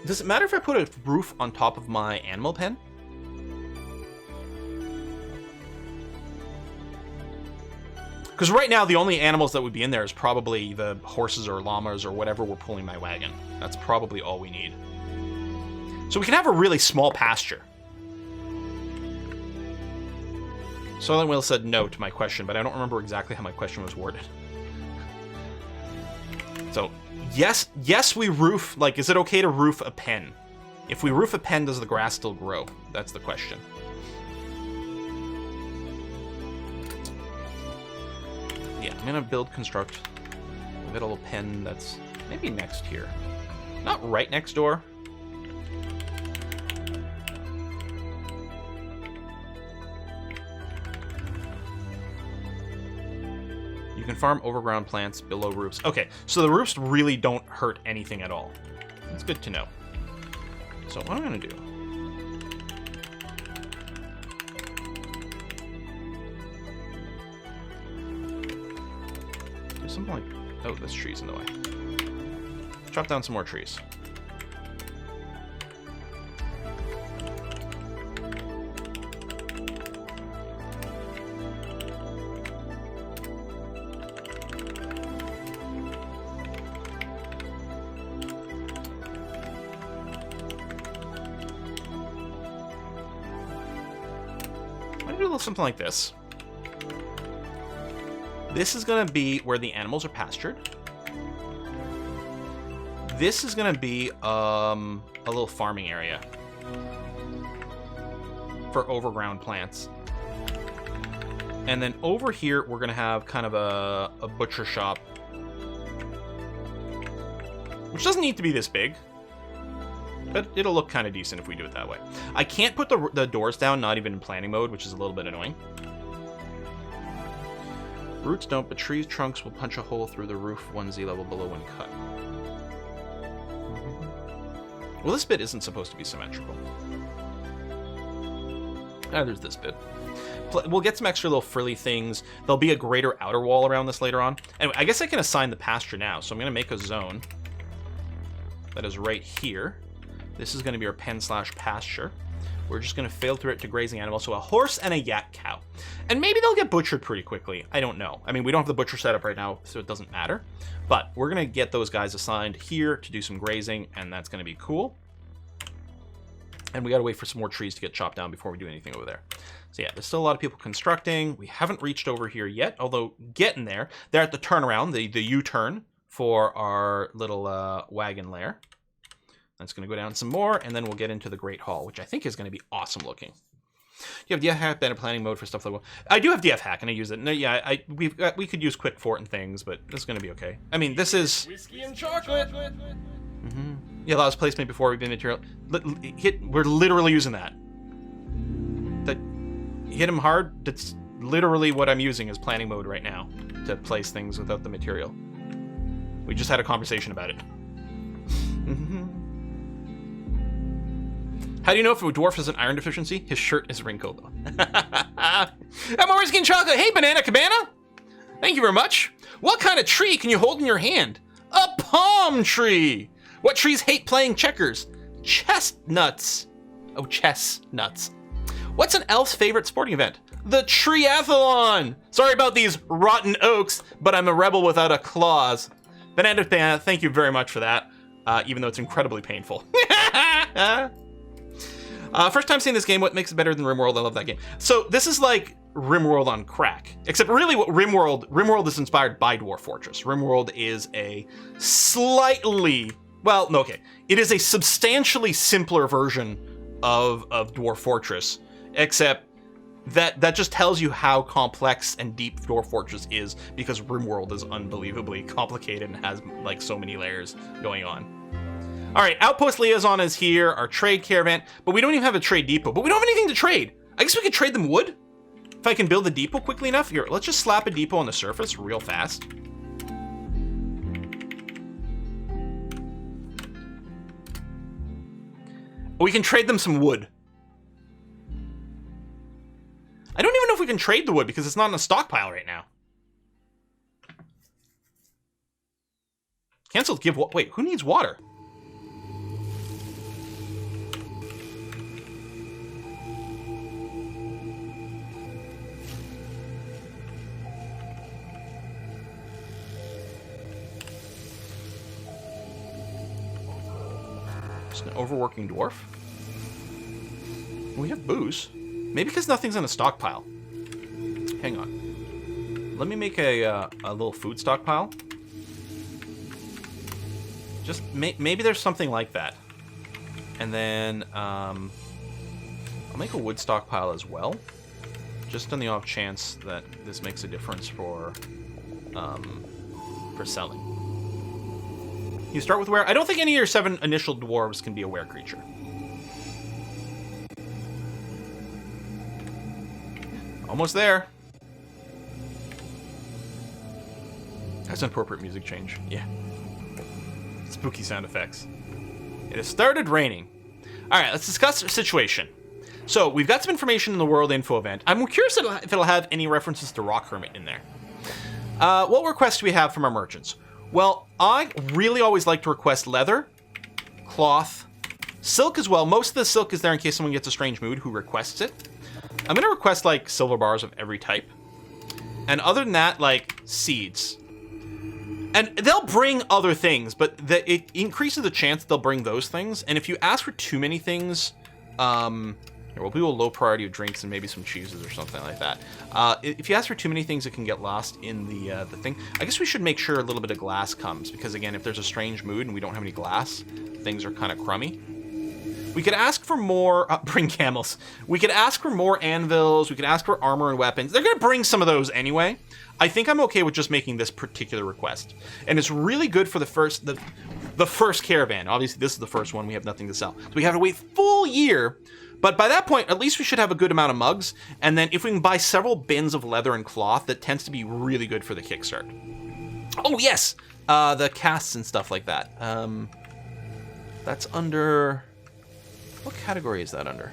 Does it matter if I put a roof on top of my animal pen? Because right now, the only animals that would be in there is probably the horses or llamas or whatever we're pulling my wagon. That's probably all we need. So we can have a really small pasture. Soylent Will said no to my question, but I don't remember exactly how my question was worded. So, yes, we roof, like, is it okay to roof a pen? If we roof a pen, does the grass still grow? That's the question. Yeah, I'm gonna construct a little pen that's maybe next here. Not right next door. You can farm overground plants below roofs. Okay, so the roofs really don't hurt anything at all. That's good to know. So what I'm gonna do... something like... oh, this tree's in the way. Chop down some more trees. I'm gonna do a little something like this. This is going to be where the animals are pastured. This is going to be a little farming area for overground plants. And then over here, we're going to have kind of a butcher shop, which doesn't need to be this big, but it'll look kind of decent if we do it that way. I can't put the doors down, not even in planning mode, which is a little bit annoying. Roots don't, but trees' trunks will punch a hole through the roof 1Z level below when cut. Well, this bit isn't supposed to be symmetrical. There's this bit. We'll get some extra little frilly things. There'll be a greater outer wall around this later on. Anyway, I guess I can assign the pasture now. So I'm going to make a zone that is right here. This is going to be our pen/pasture. We're just going to filter it to grazing animals. So a horse and a yak cow. And maybe they'll get butchered pretty quickly. I don't know. I mean, we don't have the butcher set up right now, so it doesn't matter. But we're going to get those guys assigned here to do some grazing, and that's going to be cool. And we got to wait for some more trees to get chopped down before we do anything over there. So yeah, there's still a lot of people constructing. We haven't reached over here yet, although getting there. They're at the turnaround, the U-turn for our little wagon lair. That's going to go down some more, and then we'll get into the Great Hall, which I think is going to be awesome looking. You have DF hack, better planning mode for stuff like that. I do have DF hack, and I use it. No, yeah, we could use quick fort and things, but this is going to be okay. I mean, this is whiskey and chocolate. Yeah, allows placement before we've been material. We're literally using that. That hit him hard. That's literally what I'm using as planning mode right now to place things without the material. We just had a conversation about it. How do you know if a dwarf has an iron deficiency? His shirt is wrinkled. I'm always getting chocolate. Hey, Banana Cabana. Thank you very much. What kind of tree can you hold in your hand? A palm tree. What trees hate playing checkers? Chestnuts. Oh, chestnuts. What's an elf's favorite sporting event? The triathlon. Sorry about these rotten oaks, but I'm a rebel without a claws. Banana Cabana, thank you very much for that, even though it's incredibly painful. First time seeing this game, what makes it better than RimWorld? I love that game. So this is like RimWorld on crack, except really what RimWorld is inspired by Dwarf Fortress. RimWorld is a slightly, well, no, okay. It is a substantially simpler version of Dwarf Fortress, except that just tells you how complex and deep Dwarf Fortress is, because RimWorld is unbelievably complicated and has like so many layers going on. All right, Outpost Liaison is here, our trade caravan, but we don't even have a trade depot, but we don't have anything to trade. I guess we could trade them wood? If I can build the depot quickly enough. Here, let's just slap a depot on the surface real fast. We can trade them some wood. I don't even know if we can trade the wood because it's not in a stockpile right now. Cancelled give, wait, who needs water? Just an overworking dwarf. We have booze. Maybe because nothing's in a stockpile. Hang on. Let me make a little food stockpile. Just maybe there's something like that. And then I'll make a wood stockpile as well. Just on the off chance that this makes a difference for selling. You start with where? I don't think any of your 7 initial dwarves can be a were creature. Almost there. That's an appropriate music change. Yeah. Spooky sound effects. It has started raining. All right, let's discuss the situation. So we've got some information in the World Info event. I'm curious if it'll have any references to Rock Hermit in there. What requests do we have from our merchants? Well, I really always like to request leather, cloth, silk as well. Most of the silk is there in case someone gets a strange mood who requests it. I'm going to request, like, silver bars of every type. And other than that, like, seeds. And they'll bring other things, but it increases the chance they'll bring those things. And if you ask for too many things, there will be a low priority of drinks and maybe some cheeses or something like that. If you ask for too many things, it can get lost in the thing. I guess we should make sure a little bit of glass comes, because again, if there's a strange mood and we don't have any glass, things are kind of crummy. We could ask for more, bring camels. We could ask for more anvils. We could ask for armor and weapons. They're going to bring some of those anyway. I think I'm okay with just making this particular request. And it's really good for the first caravan. Obviously, this is the first one. We have nothing to sell. So we have to wait full year. But by that point, at least we should have a good amount of mugs. And then if we can buy several bins of leather and cloth, that tends to be really good for the kickstart. Oh, yes! The casts and stuff like that. That's under... What category is that under?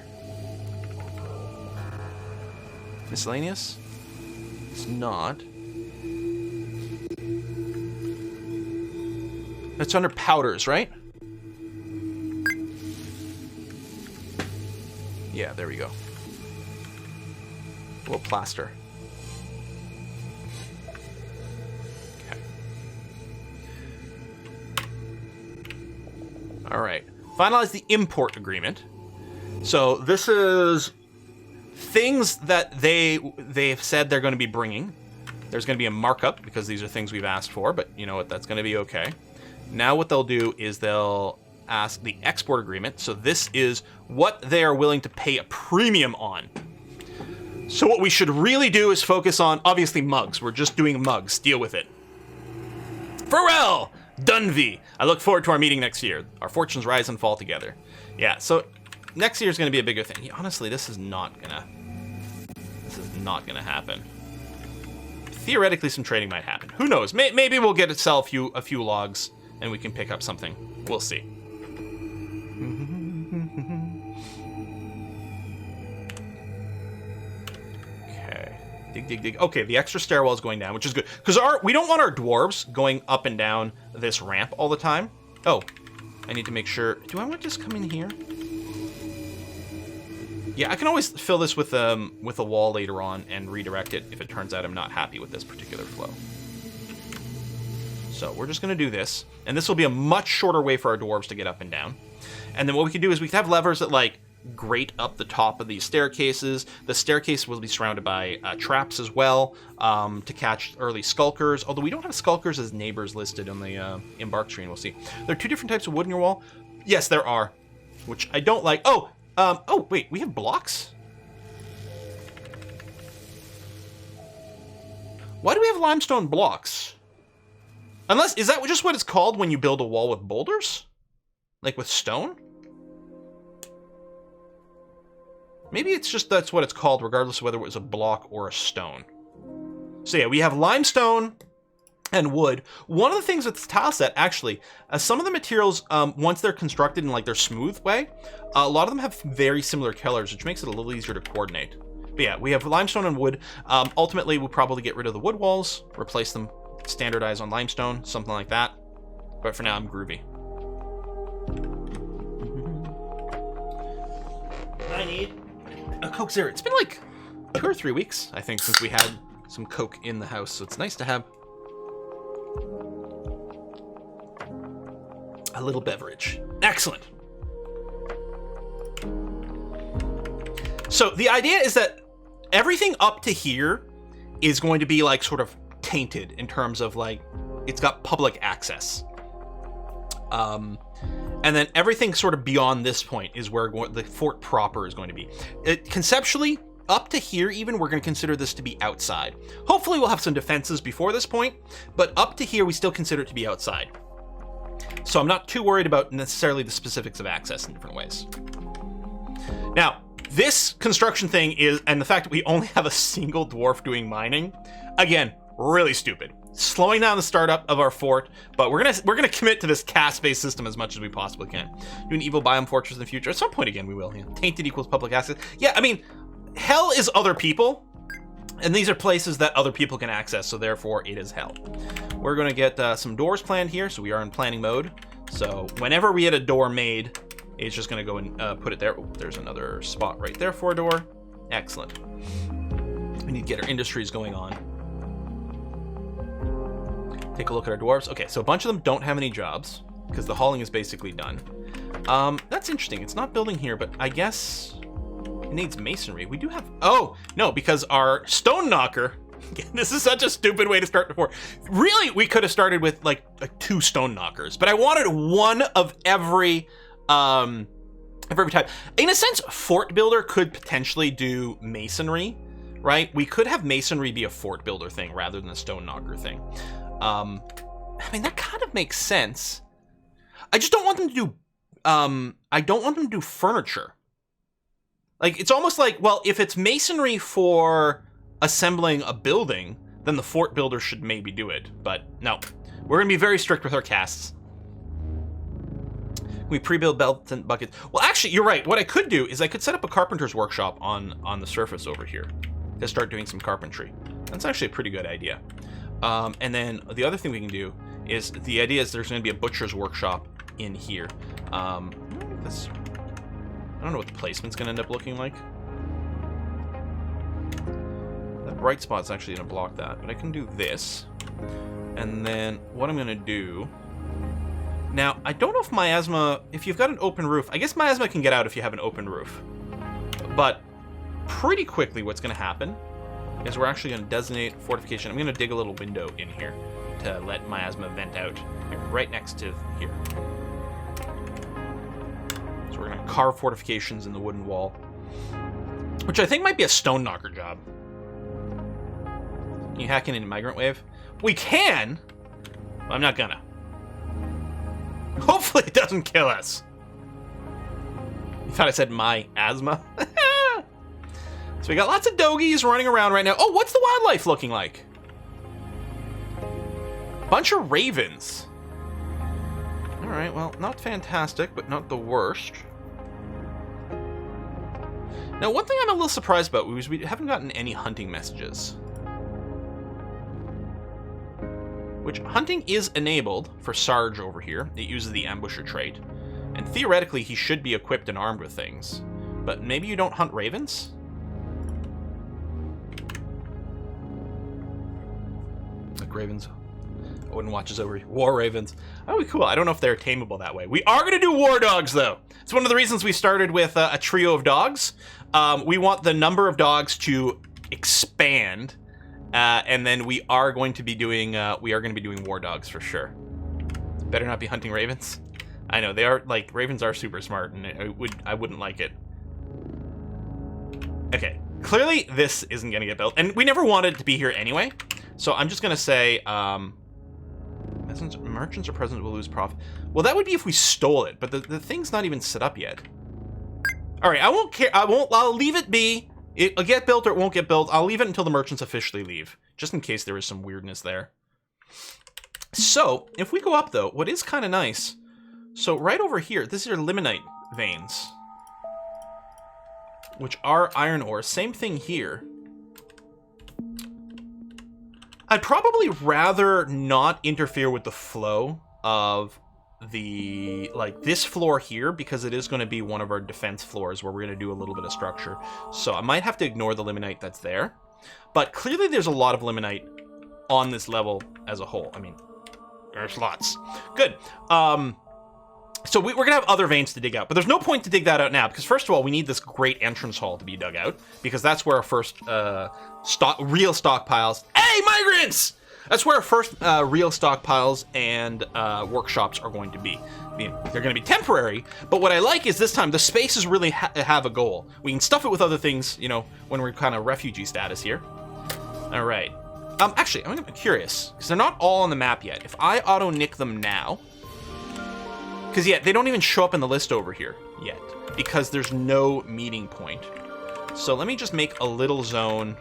Miscellaneous? It's not. It's under powders, right? Yeah, there we go. A little plaster. Okay. All right. Finalize the import agreement. So this is things that they've said they're going to be bringing. There's going to be a markup because these are things we've asked for, but you know what? That's going to be okay. Now what they'll do is they'll ask the export agreement. So this is what they are willing to pay a premium on. So what we should really do is focus on, obviously, mugs. We're just doing mugs. Deal with it. Farewell, Dunvey. I look forward to our meeting next year. Our fortunes rise and fall together. Yeah, so next year is going to be a bigger thing. Honestly, this is not gonna happen. Theoretically, some trading might happen. Who knows? Maybe we'll get to sell a few logs, and we can pick up something. We'll see. Okay. Dig. Okay, the extra stairwell is going down, which is good. Because we don't want our dwarves going up and down this ramp all the time. Oh, I need to make sure. Do I want to just come in here? Yeah, I can always fill this with a wall later on and redirect it if it turns out I'm not happy with this particular flow. So we're just going to do this. And this will be a much shorter way for our dwarves to get up and down. And then what we can do is we can have levers that, like, grate up the top of these staircases. The staircase will be surrounded by traps as well to catch early skulkers. Although we don't have skulkers as neighbors listed on the embark screen. We'll see. There are 2 different types of wood in your wall. Yes, there are. Which I don't like. Oh, wait. We have blocks? Why do we have limestone blocks? Unless, is that just what it's called when you build a wall with boulders? Like with stone? Maybe it's just that's what it's called, regardless of whether it was a block or a stone. So yeah, we have limestone and wood. One of the things with this tile set, actually, some of the materials, once they're constructed in like their smooth way, a lot of them have very similar colors, which makes it a little easier to coordinate. But yeah, we have limestone and wood. Ultimately, we'll probably get rid of the wood walls, replace them, standardize on limestone, something like that. But for now, I'm groovy. I need a Coke Zero. It's been like 2 or 3 weeks, I think, since we had some Coke in the house, so it's nice to have a little beverage. Excellent. So the idea is that everything up to here is going to be like sort of tainted in terms of like it's got public access. And then everything sort of beyond this point is where the fort proper is going to be. Conceptually, up to here even, we're going to consider this to be outside. Hopefully we'll have some defenses before this point, but up to here we still consider it to be outside. So I'm not too worried about necessarily the specifics of access in different ways. Now, this construction thing is, and the fact that we only have a single dwarf doing mining, again, really stupid. Slowing down the startup of our fort, but we're gonna commit to this caste-based system as much as we possibly can. Do an evil biome fortress in the future. At some point again we will. Yeah. Tainted equals public access. Yeah, I mean, hell is other people, and these are places that other people can access, so therefore it is hell. We're gonna get some doors planned here, so we are in planning mode. So whenever we get a door made, it's just gonna go and put it there. Oh, there's another spot right there for a door. Excellent. We need to get our industries going on. Take a look at our dwarves. Okay, so a bunch of them don't have any jobs because the hauling is basically done. That's interesting. It's not building here, but I guess it needs masonry. We do have... Oh, no, because our stone knocker... This is such a stupid way to start the fort. Really, we could have started with like 2 stone knockers, but I wanted one of every type. In a sense, fort builder could potentially do masonry, right? We could have masonry be a fort builder thing rather than a stone knocker thing. I mean, that kind of makes sense. I just don't want them to do, I don't want them to do furniture. Like, it's almost like, well, if it's masonry for assembling a building, then the fort builder should maybe do it. But no, we're going to be very strict with our casts. We pre-build belts and buckets. Well, actually, you're right. What I could do is I could set up a carpenter's workshop on the surface over here to start doing some carpentry. That's actually a pretty good idea. And then the other thing we can do is, the idea is there's going to be a butcher's workshop in here. I don't know what the placement's going to end up looking like. That bright spot's actually going to block that, but I can do this. And then what I'm going to do... Now, I don't know if miasma... If you've got an open roof... I guess miasma can get out if you have an open roof. But pretty quickly what's going to happen is we're actually going to designate fortification. I'm going to dig a little window in here to let miasma vent out here, right next to here. So we're going to carve fortifications in the wooden wall, which I think might be a stone knocker job. Can you hack in a migrant wave? We can, but I'm not gonna. Hopefully it doesn't kill us. You thought I said my asthma? So we got lots of doggies running around right now. Oh, what's the wildlife looking like? Bunch of ravens. All right, well, not fantastic, but not the worst. Now, one thing I'm a little surprised about is we haven't gotten any hunting messages. Which, hunting is enabled for Sarge over here. It uses the ambusher trait. And theoretically, he should be equipped and armed with things. But maybe you don't hunt ravens? Like ravens. Odin watches over you. War ravens. That would be cool. I don't know if they're tameable that way. We are going to do war dogs, though. It's one of the reasons we started with a trio of dogs. We want the number of dogs to expand. And then we are going to be doing war dogs for sure. Better not be hunting ravens. I know they are, like, ravens are super smart, and I wouldn't like it. Okay, clearly this isn't gonna get built, and we never wanted it to be here anyway. So I'm just gonna say, merchants or presents will lose profit. Well, that would be if we stole it, but the thing's not even set up yet. All right, I won't care. I'll leave it be. It'll get built or it won't get built. I'll leave it until the merchants officially leave, just in case there is some weirdness there. So, if we go up, though, what is kind of nice... So, right over here, this is your limonite veins, which are iron ore. Same thing here. I'd probably rather not interfere with the flow of the, like, this floor here, because it is going to be one of our defense floors where we're going to do a little bit of structure. So I might have to ignore the limonite that's there. But clearly there's a lot of limonite on this level as a whole. I mean, there's lots. Good. So we're going to have other veins to dig out, but there's no point to dig that out now, because first of all, we need this great entrance hall to be dug out, because that's where our first real stockpiles... Hey, migrants! That's where our first real stockpiles and workshops are going to be. I mean, they're going to be temporary, but what I like is this time the spaces really have a goal. We can stuff it with other things, you know, when we're kind of refugee status here. All right. Actually, I'm curious, because they're not all on the map yet. If I auto-nick them now... Because, yeah, they don't even show up in the list over here yet, because there's no meeting point. So let me just make a little zone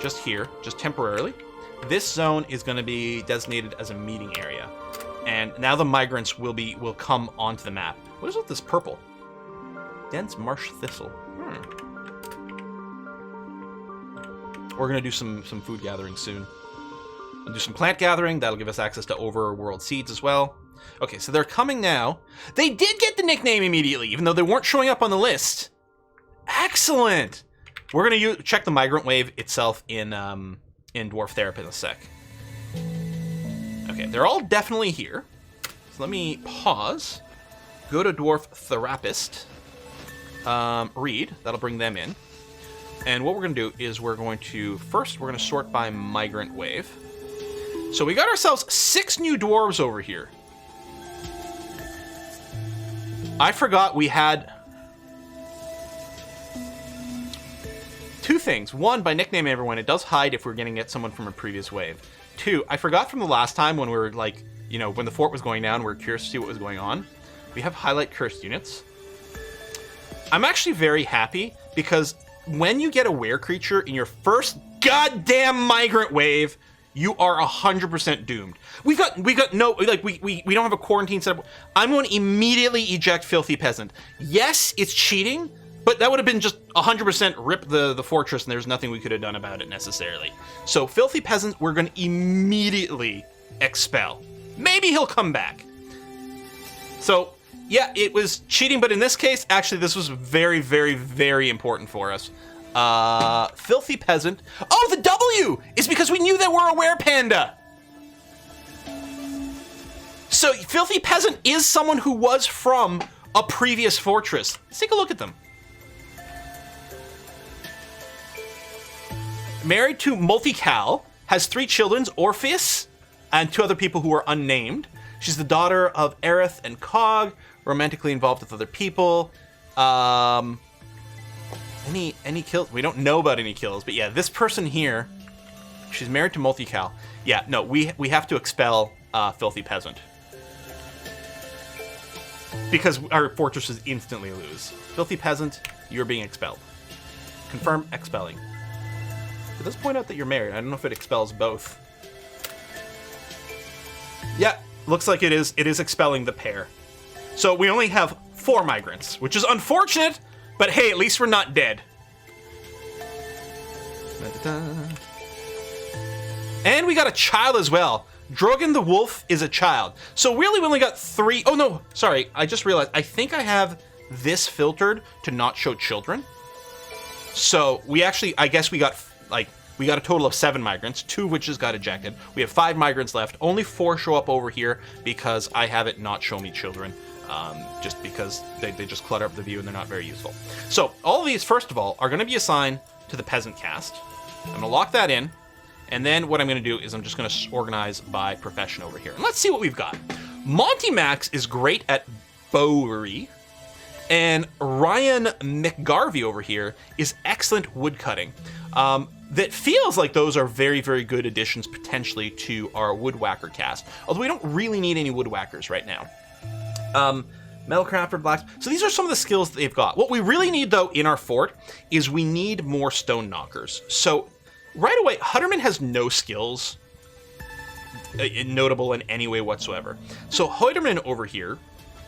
just here, just temporarily. This zone is going to be designated as a meeting area. And now the migrants will come onto the map. What is with this purple? Dense marsh thistle. We're going to do some food gathering soon. We'll do some plant gathering. That'll give us access to overworld seeds as well. Okay, so they're coming now. They did get the nickname immediately, even though they weren't showing up on the list. Excellent! We're going to check the migrant wave itself in Dwarf Therapy in a sec. Okay, they're all definitely here. So let me pause. Go to Dwarf Therapist. Read. That'll bring them in. And what we're going to do is we're going to sort by migrant wave. So we got ourselves 6 new dwarves over here. I forgot we had 2 things. 1, by nicknaming everyone, it does hide if we're going to get someone from a previous wave. 2, I forgot from the last time when we were like, you know, when the fort was going down, we were curious to see what was going on. We have highlight cursed units. I'm actually very happy because when you get a were creature in your first goddamn migrant wave, you are 100% doomed. We got no, like, we don't have a quarantine setup. I'm going to immediately eject Filthy Peasant. Yes, it's cheating, but that would have been just 100% rip the fortress, and there's nothing we could have done about it necessarily. So Filthy Peasant, we're going to immediately expel. Maybe he'll come back. So, yeah, it was cheating, but in this case, actually, this was very, very, very important for us. Filthy Peasant. Oh, the W is because we knew they were a were-panda. So, Filthy Peasant is someone who was from a previous fortress. Let's take a look at them. Married to Multical, has 3 children, Orpheus, and 2 other people who are unnamed. She's the daughter of Aerith and Cog, romantically involved with other people. Any kills? We don't know about any kills, but yeah, this person here, she's married to Multical. Yeah, no, we have to expel Filthy Peasant. Because our fortresses instantly lose. Filthy Peasant, you're being expelled. Confirm expelling. It does point out that you're married. I don't know if it expels both. Yeah, looks like it is expelling the pair. So we only have 4 migrants, which is unfortunate, but hey, at least we're not dead. And we got a child as well. Drogon the Wolf is a child. So really we only got 3... Oh no, sorry, I just realized. I think I have this filtered to not show children. So we actually, I guess we got a total of 7 migrants, 2 of which just got ejected. We have 5 migrants left. Only 4 show up over here because I have it not show me children. Just because they just clutter up the view and they're not very useful. So all of these, first of all, are going to be assigned to the Peasant cast. I'm going to lock that in. And then what I'm going to do is I'm just going to organize by profession over here. And let's see what we've got. Monty Max is great at bowery. And Ryan McGarvey over here is excellent woodcutting. That feels like those are very, very good additions potentially to our Woodwhacker cast. Although we don't really need any Woodwhackers right now. Metalcrafter, Blacks. So these are some of the skills that they've got. What we really need, though, in our fort is we need more stone knockers. So right away, Hutterman has no skills notable in any way whatsoever. So Hutterman over here,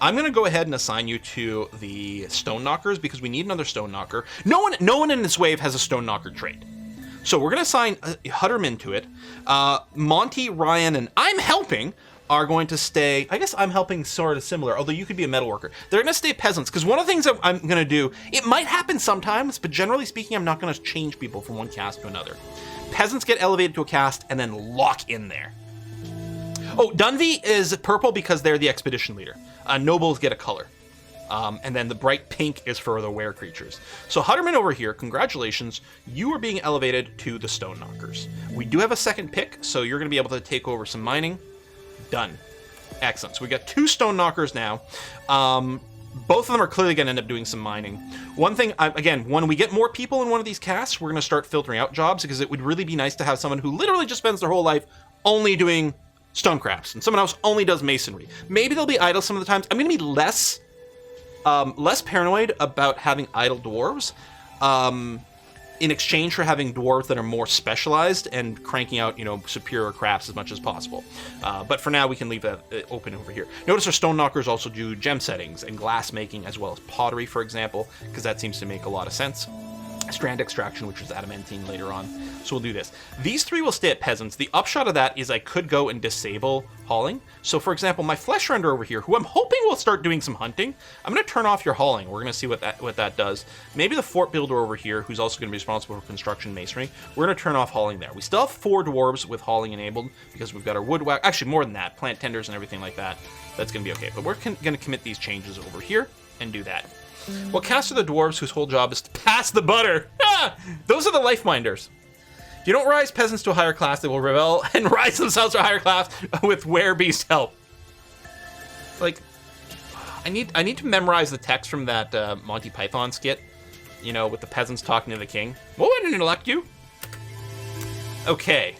I'm going to go ahead and assign you to the stone knockers because we need another stone knocker. No one in this wave has a stone knocker trait. So we're going to assign Hutterman to it. Monty, Ryan, and I'm helping are going to stay, I guess I'm helping sort of similar, although you could be a metalworker. They're going to stay peasants, because one of the things that I'm going to do, it might happen sometimes, but generally speaking, I'm not going to change people from one cast to another. Peasants get elevated to a cast and then lock in there. Oh, Dunvey is purple because they're the expedition leader. Nobles get a color. And then the bright pink is for the were creatures. So Hutterman over here, congratulations. You are being elevated to the Stone Knockers. We do have a second pick, so you're going to be able to take over some mining. Done. Excellent. So we got 2 Stone Knockers now. Both of them are clearly going to end up doing some mining. One thing, again, when we get more people in one of these casts, we're going to start filtering out jobs because it would really be nice to have someone who literally just spends their whole life only doing stone crafts and someone else only does masonry. Maybe they'll be idle some of the times. I'm going to be less paranoid about having idle dwarves in exchange for having dwarves that are more specialized and cranking out, superior crafts as much as possible. But for now, we can leave that open over here. Notice our stone knockers also do gem settings and glass making as well as pottery, for example, because that seems to make a lot of sense. Strand extraction, which is adamantine later on. So we'll do this. These 3 will stay at peasants. The upshot of that is I could go and disable hauling. So for example, my flesh render over here, who I'm hoping will start doing some hunting, I'm going to turn off your hauling. We're going to see what that does. Maybe the fort builder over here, who's also going to be responsible for construction masonry, we're going to turn off hauling there. We still have 4 dwarves with hauling enabled because we've got our wood actually more than that, plant tenders and everything like that. That's going to be okay. But we're going to commit these changes over here and do that. Well, cast are the dwarves whose whole job is to pass the butter. Those are the life minders. If you don't rise peasants to a higher class, they will rebel and rise themselves to a higher class with werebeast help. Like, I need to memorize the text from that Monty Python skit, with the peasants talking to the king. Well, I didn't elect you. Okay.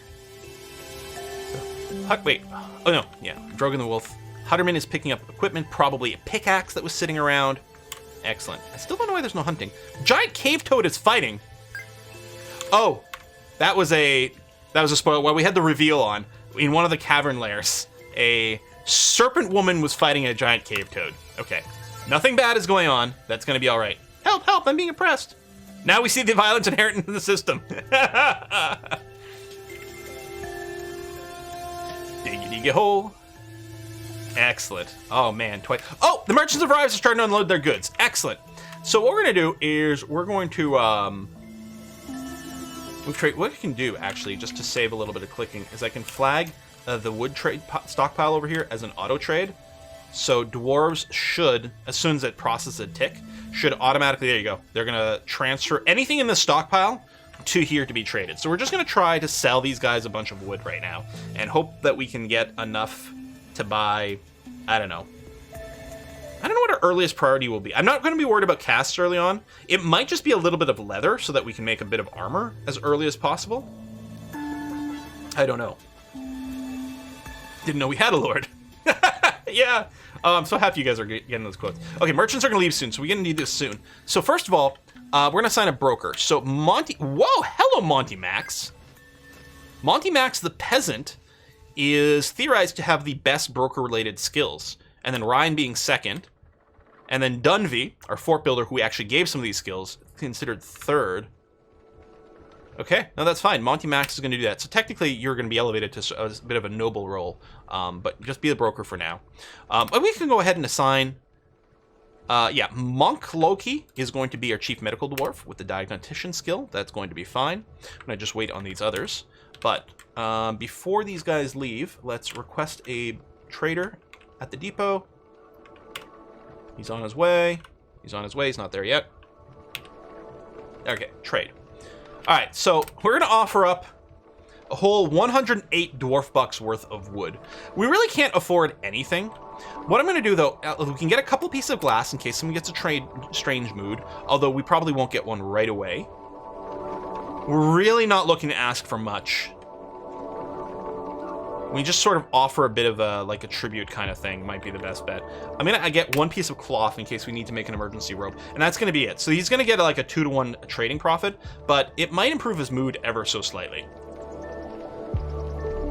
Wait. Oh no, yeah. Drogon the Wolf. Hutterman is picking up equipment, probably a pickaxe that was sitting around. Excellent. I still don't know why there's no hunting. Giant cave toad is fighting. Oh, that was a spoiler. Well, we had the reveal on in one of the cavern lairs. A serpent woman was fighting a giant cave toad. Okay, nothing bad is going on. That's going to be all right. Help! Help! I'm being oppressed. Now we see the violence inherent in the system. Diggy diggy hole. Excellent. Oh, man. Oh, the merchants of Rives are starting to unload their goods. Excellent. So what we're going to do is we're going to what I can do, actually, just to save a little bit of clicking, is I can flag the wood trade stockpile over here as an auto trade. So dwarves should, as soon as it processes a tick, should automatically, there you go, they're going to transfer anything in the stockpile to here to be traded. So we're just going to try to sell these guys a bunch of wood right now and hope that we can get enough to buy, I don't know what our earliest priority will be. I'm not going to be worried about casts early on. It might just be a little bit of leather so that we can make a bit of armor as early as possible. I don't know. Didn't know we had a lord. Yeah. I'm so happy you guys are getting those quotes. Okay, merchants are going to leave soon, so we're going to need this soon. So first of all, we're going to assign a broker. So Monty... Whoa, hello, Monty Max. Monty Max the Peasant is theorized to have the best broker-related skills, and then Ryan being second, and then Dunvey, our fort builder, who we actually gave some of these skills, considered third. Okay, no, that's fine. Monty Max is going to do that. So technically, you're going to be elevated to a bit of a noble role, but just be the broker for now. But we can go ahead and assign... Monk Loki is going to be our chief medical dwarf with the diagnostician skill. That's going to be fine. I'm going to just wait on these others. But before these guys leave, let's request a trader at the depot. He's on his way. He's on his way. He's not there yet. Okay, trade. All right, so we're going to offer up a whole 108 dwarf bucks worth of wood. We really can't afford anything. What I'm going to do, though, we can get a couple pieces of glass in case someone gets a strange mood, although we probably won't get one right away. We're really not looking to ask for much. We just sort of offer a bit of a tribute kind of thing might be the best bet. I'm going to get one piece of cloth in case we need to make an emergency rope, and that's going to be it. So he's going to get like a 2-to-1 trading profit, but it might improve his mood ever so slightly.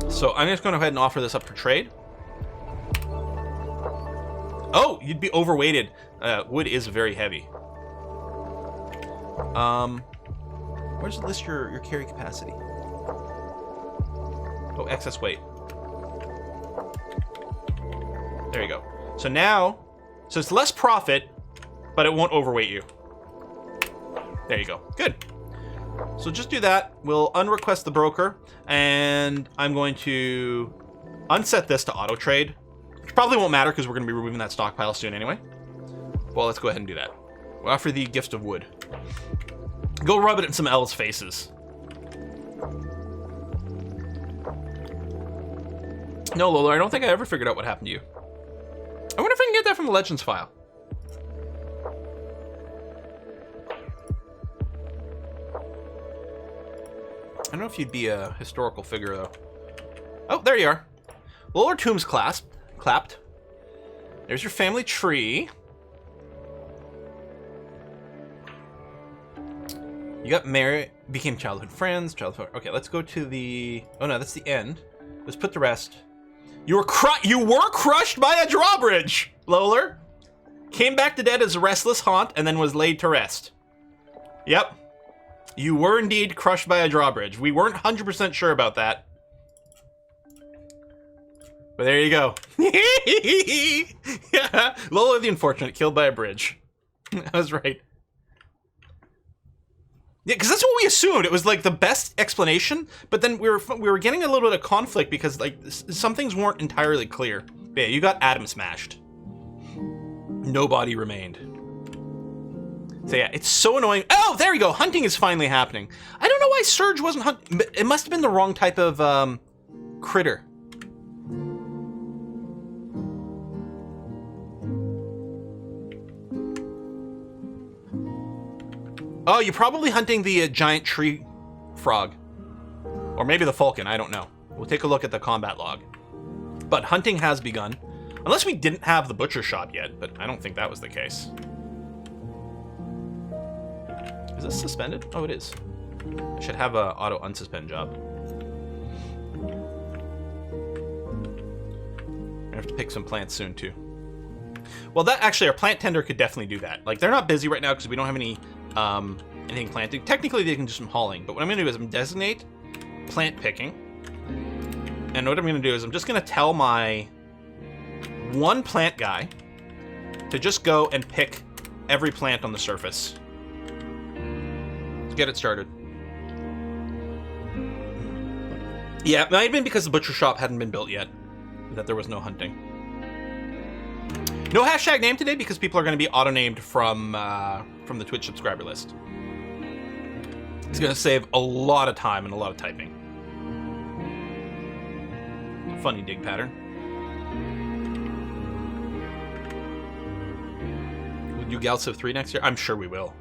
So I'm just going to go ahead and offer this up for trade. Oh, you'd be overweighted. Wood is very heavy. Where does it list your carry capacity? Oh, excess weight. There you go. So now, so it's less profit, but it won't overweight you. There you go. Good. So just do that. We'll unrequest the broker, and I'm going to unset this to auto trade, which probably won't matter because we're going to be removing that stockpile soon anyway. Well, let's go ahead and do that. We'll offer the gift of wood. Go rub it in some elves' faces. No, Lola, I don't think I ever figured out what happened to you. I wonder if I can get that from the Legends file. I don't know if you'd be a historical figure, though. Oh, there you are. Lower tombs clapped. There's your family tree. You got married, became childhood friends, Okay, let's go to the... Oh no, that's the end. Let's put the rest. You were crushed by a drawbridge, Lola. Came back to dead as a restless haunt and then was laid to rest. Yep. You were indeed crushed by a drawbridge. We weren't 100% sure about that. But there you go. Yeah. Lola the Unfortunate, killed by a bridge. I was right. Yeah, because that's what we assumed. It was like the best explanation, but then we were getting a little bit of conflict because like some things weren't entirely clear. But yeah, you got Adam smashed. No body remained. So yeah, it's so annoying. Oh, there we go. Hunting is finally happening. I don't know why Surge wasn't hunting. It must have been the wrong type of critter. Oh, you're probably hunting the giant tree frog. Or maybe the falcon, I don't know. We'll take a look at the combat log. But hunting has begun. Unless we didn't have the butcher shop yet, but I don't think that was the case. Is this suspended? Oh, it is. I should have a auto unsuspend job. I have to pick some plants soon, too. Well, that actually, our plant tender could definitely do that. Like, they're not busy right now because we don't have any anything planting. Technically, they can do some hauling, but what I'm going to do is I'm designate plant picking. And what I'm going to do is I'm just going to tell my one plant guy to just go and pick every plant on the surface. Let's get it started. Yeah, it might have been because the butcher shop hadn't been built yet, that there was no hunting. No hashtag name today because people are going to be auto-named from the Twitch subscriber list. It's going to save a lot of time and a lot of typing. Funny dig pattern. We'll do Gal Civ 3 next year? I'm sure we will.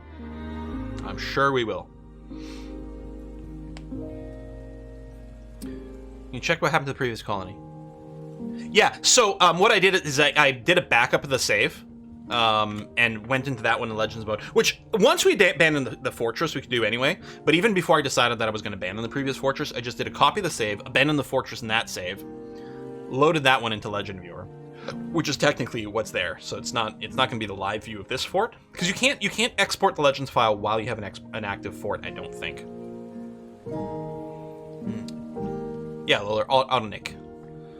I'm sure we will. You check what happened to the previous colony. Yeah, so what I did is I did a backup of the save and went into that one in Legends mode, which once we abandoned the fortress, we could do anyway. But even before I decided that I was going to abandon the previous fortress, I just did a copy of the save, abandoned the fortress in that save, loaded that one into Legend Viewer, which is technically what's there. So it's not going to be the live view of this fort because you can't export the Legends file while you have an active fort. I don't think. Yeah, AutoNick.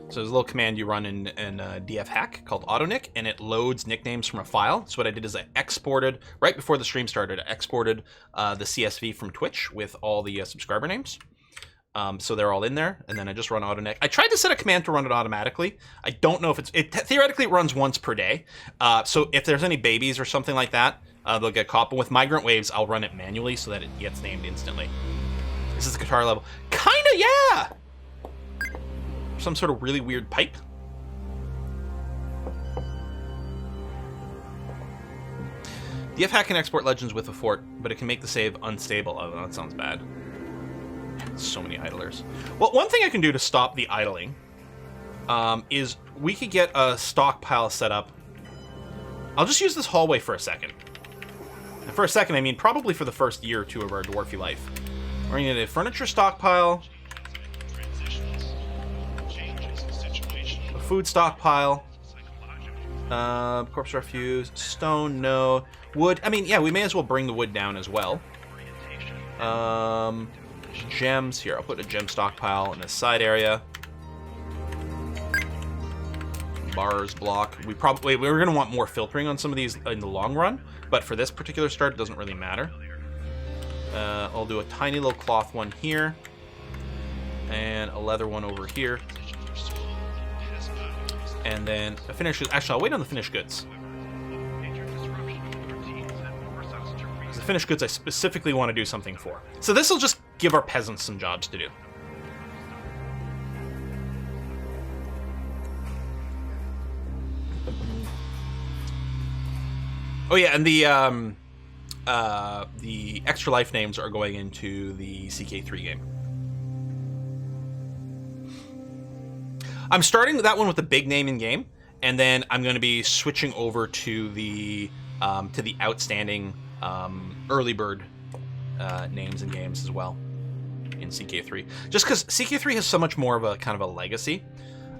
So there's a little command you run in DF hack called AutoNick, and it loads nicknames from a file. So what I did is I exported, right before the stream started, I exported the CSV from Twitch with all the subscriber names. So they're all in there, and then I just run AutoNick. I tried to set a command to run it automatically. I don't know if theoretically it runs once per day. So if there's any babies or something like that, they'll get caught. But with Migrant Waves, I'll run it manually so that it gets named instantly. This is the guitar level. Kinda, yeah! Some sort of really weird pipe. DF hack can export Legends with a fort, but it can make the save unstable. Oh, that sounds bad. So many idlers. Well, one thing I can do to stop the idling is we could get a stockpile set up. I'll just use this hallway for a second. And for a second, I mean probably for the first year or two of our dwarfy life. We're going to get a furniture stockpile. Food stockpile, corpse refuse, stone, no, wood. I mean, yeah, we may as well bring the wood down as well. Gems here. I'll put a gem stockpile in this side area. Bars block. We're going to want more filtering on some of these in the long run, but for this particular start, it doesn't really matter. I'll do a tiny little cloth one here, and a leather one over here. And then a finished goods. Actually, I'll wait on the finished goods. The finished goods I specifically want to do something for. So this will just give our peasants some jobs to do. Oh yeah, and the extra life names are going into the CK3 game. I'm starting that one with the big name in game, and then I'm going to be switching over to the outstanding early bird names in games as well in CK3. Just because CK3 has so much more of a kind of a legacy,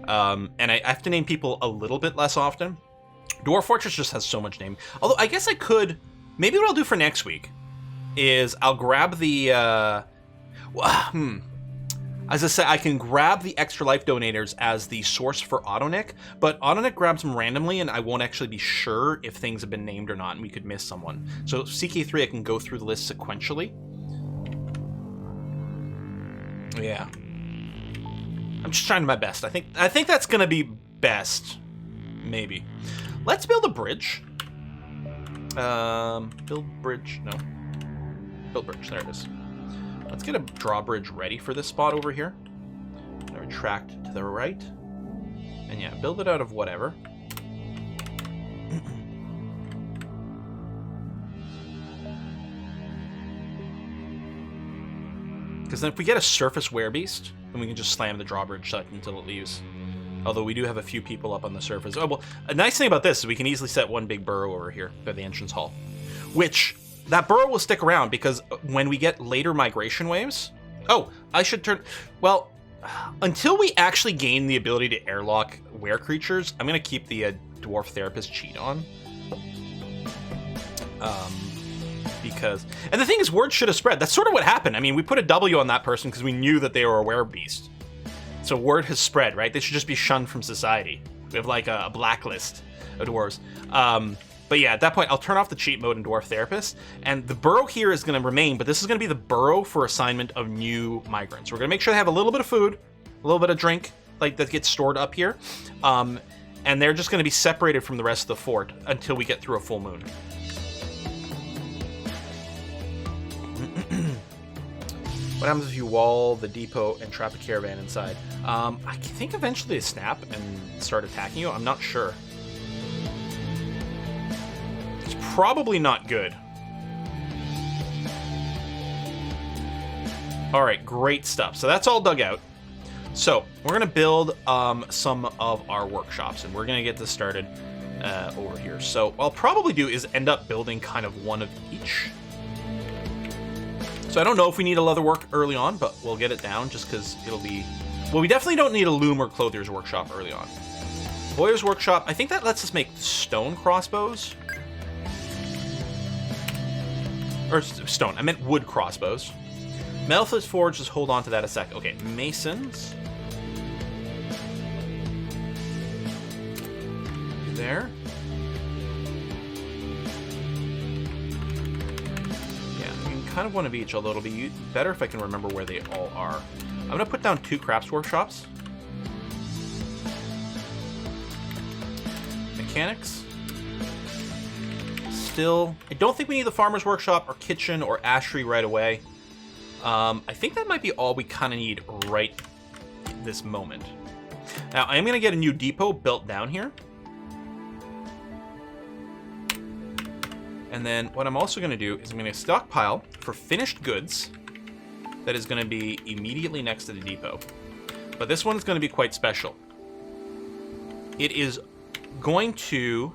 and I have to name people a little bit less often. Dwarf Fortress just has so much name. Although I guess I could, maybe what I'll do for next week is I'll grab the, as I said, I can grab the extra life donators as the source for AutoNick, but AutoNick grabs them randomly and I won't actually be sure if things have been named or not, and we could miss someone. So CK3, I can go through the list sequentially. Yeah. I'm just trying my best. I think that's gonna be best. Maybe. Let's build a bridge. Build bridge. No. Build bridge. There it is. Let's get a drawbridge ready for this spot over here. Retract to the right. And yeah, build it out of whatever. Because then if we get a surface werebeast, then we can just slam the drawbridge shut until it leaves. Although we do have a few people up on the surface. Oh, well, a nice thing about this is we can easily set one big burrow over here by the entrance hall. Which, that burrow will stick around because when we get later migration waves... Oh, I should turn... Well, until we actually gain the ability to airlock were creatures, I'm going to keep the Dwarf Therapist cheat on. Because... And the thing is, word should have spread. That's sort of what happened. I mean, we put a W on that person because we knew that they were a werebeast. So word has spread, right? They should just be shunned from society. We have like a blacklist of dwarves. But yeah, at that point, I'll turn off the cheat mode in Dwarf Therapist, and the burrow here is going to remain, but this is going to be the burrow for assignment of new migrants. We're going to make sure they have a little bit of food, a little bit of drink, like that gets stored up here, and they're just going to be separated from the rest of the fort until we get through a full moon. What happens if you wall the depot and trap a caravan inside? I think eventually they snap and start attacking you. I'm not sure. It's probably not good. All right, great stuff. So that's all dug out. So we're gonna build some of our workshops, and we're gonna get this started over here. So what I'll probably do is end up building kind of one of each. So I don't know if we need a leather work early on, but we'll get it down just because it'll be... Well, we definitely don't need a loom or clothier's workshop early on. Boyer's workshop, I think that lets us make stone crossbows. Or stone, I meant wood crossbows. Metalfist Forge, just hold on to that a sec. Okay, masons. There. Kind of one of each, although it'll be better if I can remember where they all are. I'm going to put down 2 crafts workshops. Mechanics. Still, I don't think we need the farmer's workshop or kitchen or ashery right away. I think that might be all we kind of need right this moment. Now, I am going to get a new depot built down here. And then what I'm also going to do is I'm going to stockpile for finished goods that is going to be immediately next to the depot. But this one is going to be quite special. It is going to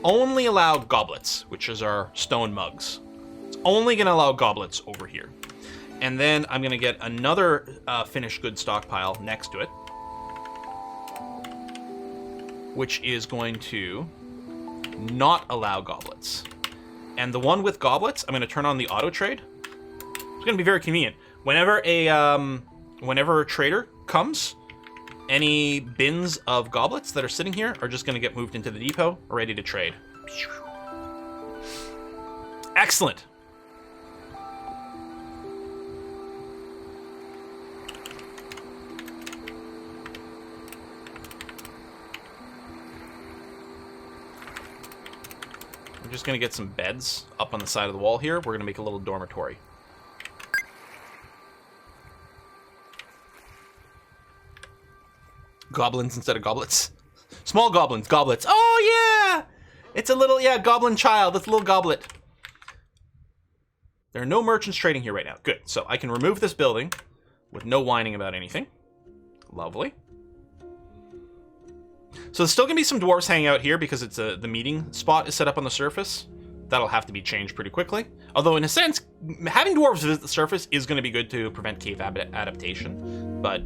only allow goblets, which is our stone mugs. It's only going to allow goblets over here. And then I'm going to get another finished goods stockpile next to it, which is going to not allow goblets. And the one with goblets, I'm going to turn on the auto trade. It's going to be very convenient. Whenever a trader comes, any bins of goblets that are sitting here are just going to get moved into the depot, ready to trade. Excellent. I'm just going to get some beds up on the side of the wall here. We're going to make a little dormitory. Goblins instead of goblets. Small goblins, goblets. Oh, yeah! It's a little, yeah, goblin child. It's a little goblet. There are no merchants trading here right now. Good. So I can remove this building with no whining about anything. Lovely. So there's still going to be some dwarves hanging out here because it's the meeting spot is set up on the surface. That'll have to be changed pretty quickly. Although, in a sense, having dwarves visit the surface is going to be good to prevent cave adaptation. But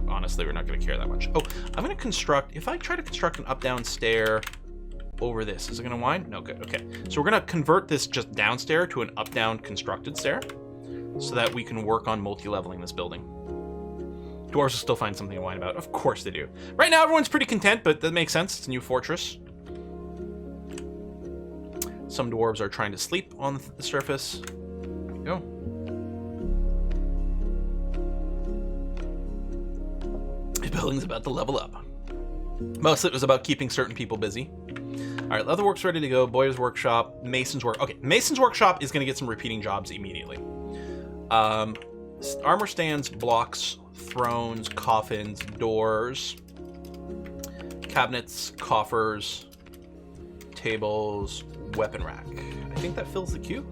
honestly, we're not going to care that much. Oh, I'm going to construct... If I try to construct an up-down stair over this, is it going to wind? No, good. Okay. So we're going to convert this just downstairs to an up-down constructed stair so that we can work on multi-leveling this building. Dwarves will still find something to whine about. Of course they do. Right now, everyone's pretty content, but that makes sense. It's a new fortress. Some dwarves are trying to sleep on the surface. There we go. The building's about to level up. Most of it was about keeping certain people busy. All right, leatherwork's ready to go. Boyer's workshop, mason's work. Okay, mason's workshop is going to get some repeating jobs immediately. Armor stands, blocks, thrones, coffins, doors, cabinets, coffers, tables, weapon rack. I think that fills the queue.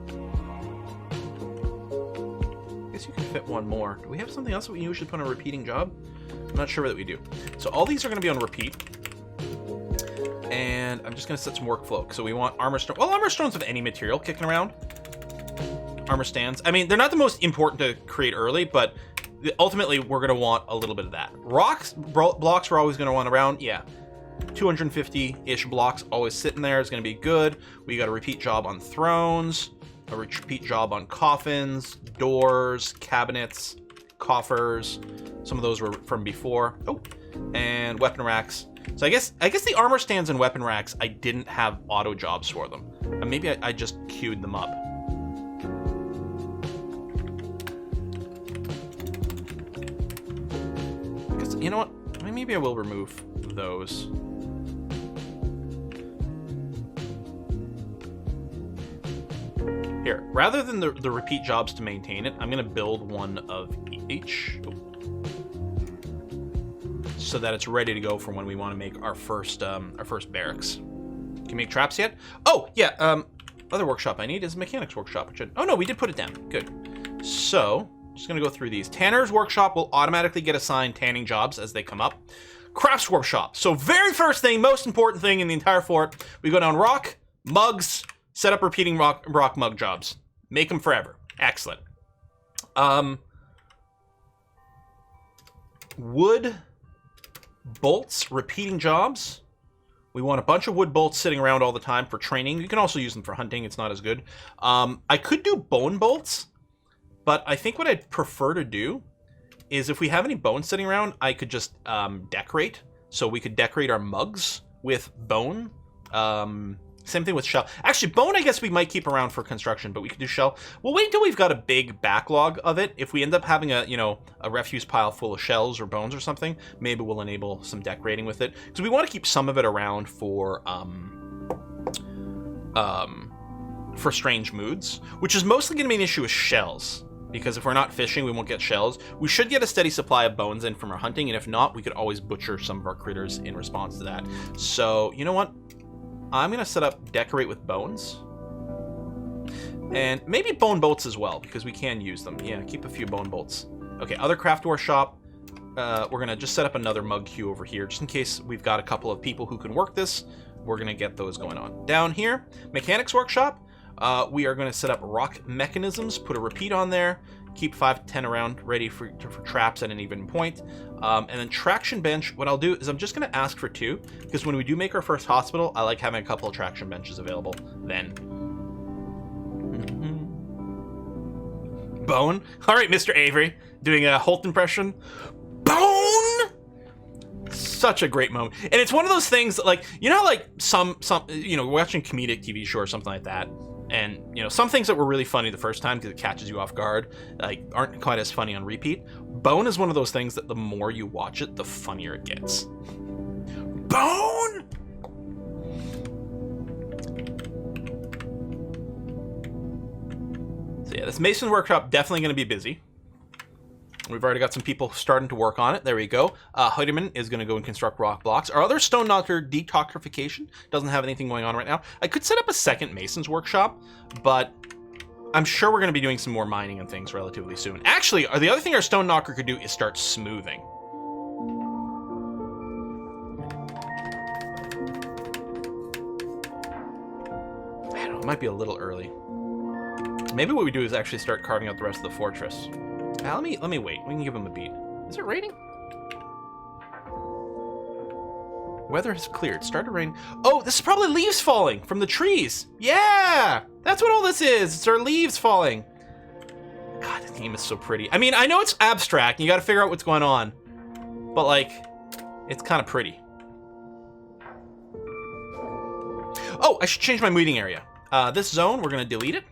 I guess you can fit one more. Do we have something else that we usually put on a repeating job? I'm not sure that we do. So all these are going to be on repeat. And I'm just going to set some workflow. So we want armor stone. Well, armor stones of any material kicking around. Armor stands. I mean, they're not the most important to create early, but ultimately we're going to want a little bit of that. Blocks we're always going to want around. Yeah. 250-ish blocks always sitting there is going to be good. We got a repeat job on thrones, a repeat job on coffins, doors, cabinets, coffers. Some of those were from before. Oh, and weapon racks. So I guess the armor stands and weapon racks, I didn't have auto jobs for them. Maybe I just queued them up. I guess, you know what? Maybe I will remove those. Here, rather than the repeat jobs to maintain it, I'm going to build one of each. So that it's ready to go for when we want to make our first barracks. Can you make traps yet? Oh, yeah, other workshop I need is a mechanics workshop. Oh, no, we did put it down. Good. So, just going to go through these. Tanner's workshop will automatically get assigned tanning jobs as they come up. Crafts workshop. So, very first thing, most important thing in the entire fort, we go down rock, mugs, set up repeating rock mug jobs. Make them forever. Excellent. Wood bolts, repeating jobs. We want a bunch of wood bolts sitting around all the time for training. You can also use them for hunting. It's not as good. I could do bone bolts, but I think what I'd prefer to do is if we have any bones sitting around, I could just decorate. So we could decorate our mugs with bone. Same thing with shell. Actually, bone, I guess we might keep around for construction, but we could do shell. We'll wait until we've got a big backlog of it. If we end up having a refuse pile full of shells or bones or something, maybe we'll enable some decorating with it. Because we want to keep some of it around for strange moods, which is mostly going to be an issue with shells. Because if we're not fishing, we won't get shells. We should get a steady supply of bones in from our hunting, and if not, we could always butcher some of our critters in response to that. So, you know what? I'm going to set up decorate with bones. And maybe bone bolts as well, because we can use them. Yeah, keep a few bone bolts. Okay, other craft workshop. We're going to just set up another mug queue over here, just in case we've got a couple of people who can work this. We're going to get those going on. Down here, mechanics workshop. We are going to set up rock mechanisms, put a repeat on there, keep 5 to 10 around ready for traps at an even point. And then traction bench, what I'll do is I'm just going to ask for 2, because when we do make our first hospital, I like having a couple of traction benches available then. Bone. All right, Mr. Avery, doing a Holt impression. Bone! Such a great moment. And it's one of those things that, like, you know how, like, some watching comedic TV show or something like that, and, some things that were really funny the first time because it catches you off guard, like, aren't quite as funny on repeat. Bone is one of those things that the more you watch it, the funnier it gets. Bone! Yeah, this Mason workshop definitely going to be busy. We've already got some people starting to work on it. There we go. Heidemann is going to go and construct rock blocks. Our other stone knocker detoxification doesn't have anything going on right now. I could set up a second Mason's workshop, but I'm sure we're going to be doing some more mining and things relatively soon. Actually, the other thing our stone knocker could do is start smoothing. I don't know, it might be a little early. Maybe what we do is actually start carving out the rest of the fortress. Let me wait. We can give him a beat. Is it raining? Weather has cleared. Started raining. Oh, this is probably leaves falling from the trees. Yeah! That's what all this is. It's our leaves falling. God, this game is so pretty. I mean, I know it's abstract, and you gotta figure out what's going on. But, like, it's kind of pretty. Oh, I should change my meeting area. This zone, we're gonna delete it.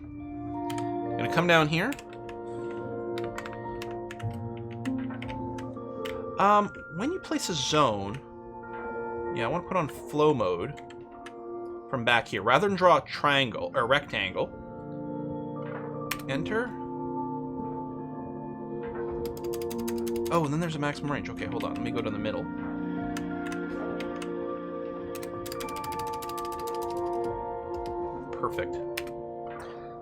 Gonna come down here. When you place a zone, yeah, I want to put on flow mode from back here. Rather than draw a triangle, or a rectangle, enter. Oh, and then there's a maximum range. Okay, hold on. Let me go to the middle. Perfect.